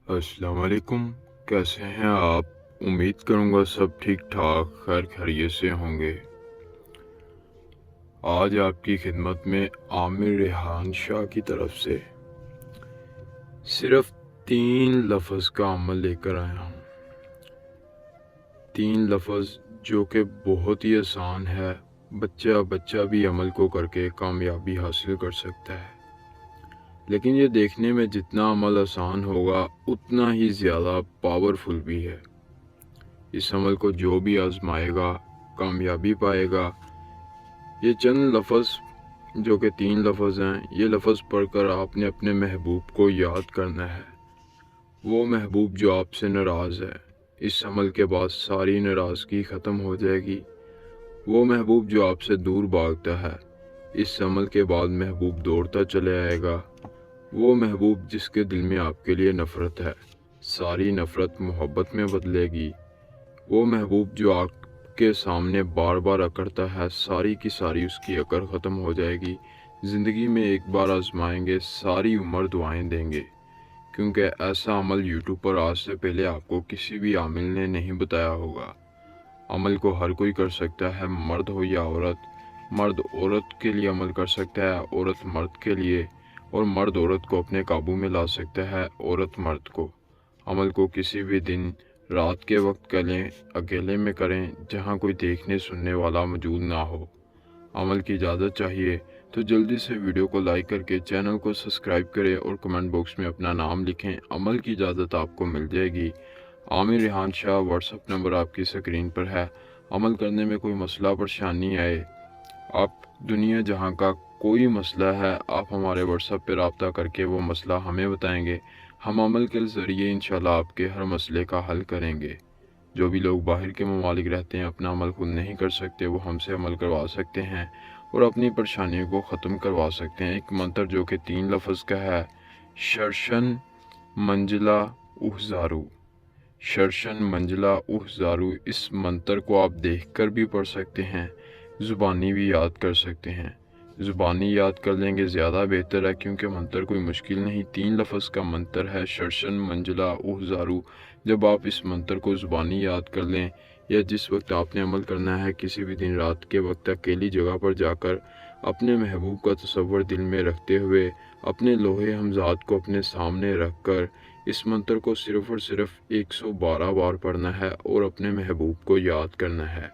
अस्सलाम वालेकुम। कैसे हैं आप? उम्मीद करूँगा सब ठीक ठाक खैर खैरियत से होंगे। आज आपकी खिदमत में आमिर रेहान शाह की तरफ से सिर्फ 3 लफ्ज़ का अमल लेकर आया हूँ। 3 लफ्ज़ जो कि बहुत ही आसान है, बच्चा भी अमल को करके कामयाबी हासिल कर सकता है। लेकिन ये देखने में जितना अमल आसान होगा उतना ही ज़्यादा पावरफुल भी है। इस अमल को जो भी आजमाएगा कामयाबी पाएगा। ये चंद लफ्ज़ जो कि 3 लफ्ज़ हैं, ये लफ्ज़ पढ़कर आपने अपने महबूब को याद करना है। वो महबूब जो आपसे नाराज़ है, इस अमल के बाद सारी नाराज़गी ख़त्म हो जाएगी। वो महबूब जो आपसे दूर भागता है, इस अमल के बाद महबूब दौड़ता चले आएगा। वो महबूब जिसके दिल में आपके लिए नफ़रत है, सारी नफ़रत मोहब्बत में बदलेगी। वो महबूब जो आपके सामने बार बार अकड़ता है, सारी की सारी उसकी अकड़ ख़त्म हो जाएगी। ज़िंदगी में एक बार आजमाएंगे, सारी उम्र दुआएं देंगे। क्योंकि ऐसा अमल यूट्यूब पर आज से पहले आपको किसी भी आमिल ने नहीं बताया होगा। अमल को हर कोई कर सकता है, मर्द हो या औरत। मर्द औरत के लिए अमल कर सकता है, औरत मर्द के लिए, और मर्द औरत को अपने काबू में ला सकता है, औरत मर्द को। अमल को किसी भी दिन रात के वक्त करें, अकेले में करें, जहाँ कोई देखने सुनने वाला मौजूद ना हो। अमल की इजाज़त चाहिए तो जल्दी से वीडियो को लाइक करके चैनल को सब्सक्राइब करें और कमेंट बॉक्स में अपना नाम लिखें। अमल की इजाज़त आपको मिल जाएगी। आमिर रेहान शाह व्हाट्सएप नंबर आपकी स्क्रीन पर है। अमल करने में कोई मसला परेशानी आए, आप दुनिया जहां का कोई मसला है, आप हमारे व्हाट्सएप पर रब्ता करके वो मसला हमें बताएंगे। हम अमल के ज़रिए इंशाल्लाह आपके हर मसले का हल करेंगे। जो भी लोग बाहर के ममालिक रहते हैं, अपना अमल खुद नहीं कर सकते, वो हमसे अमल करवा सकते हैं और अपनी परेशानियों को ख़त्म करवा सकते हैं। एक मंत्र जो कि 3 लफ्ज़ का है, शर्शन मंजिला उहज़ारू। शर्शन मंजिला उहज़ारू, इस मंत्र को आप देखकर भी पढ़ सकते हैं, ज़ुबानी भी याद कर सकते हैं। ज़ुबानी याद कर लेंगे ज़्यादा बेहतर है, क्योंकि मंत्र कोई मुश्किल नहीं, 3 लफ्ज़ का मंत्र है, शर्शन मंजिला उहज़ारू। जब आप इस मंत्र को ज़ुबानी याद कर लें, या जिस वक्त आपने अमल करना है, किसी भी दिन रात के वक्त अकेली जगह पर जाकर अपने महबूब का तसव्वुर दिल में रखते हुए, अपने लोहे हमज़ाद को अपने सामने रख कर इस मंत्र को सिर्फ़ और सिर्फ 112 बार पढ़ना है और अपने महबूब को याद करना है।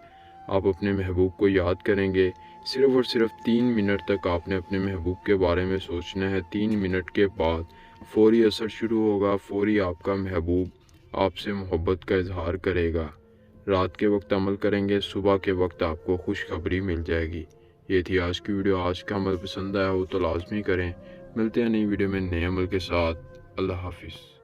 आप अपने महबूब को याद करेंगे, सिर्फ़ और सिर्फ 3 मिनट तक आपने अपने महबूब के बारे में सोचना है। 3 मिनट के बाद फ़ौरी असर शुरू होगा, फ़ौरी आपका महबूब आपसे मोहब्बत का इजहार करेगा। रात के वक्त अमल करेंगे, सुबह के वक्त आपको खुशखबरी मिल जाएगी। ये थी आज की वीडियो। आज का अमल पसंद आया हो तो लाजमी करें। मिलते हैं नई वीडियो में नए अमल के साथ। अल्लाह हाफिज़।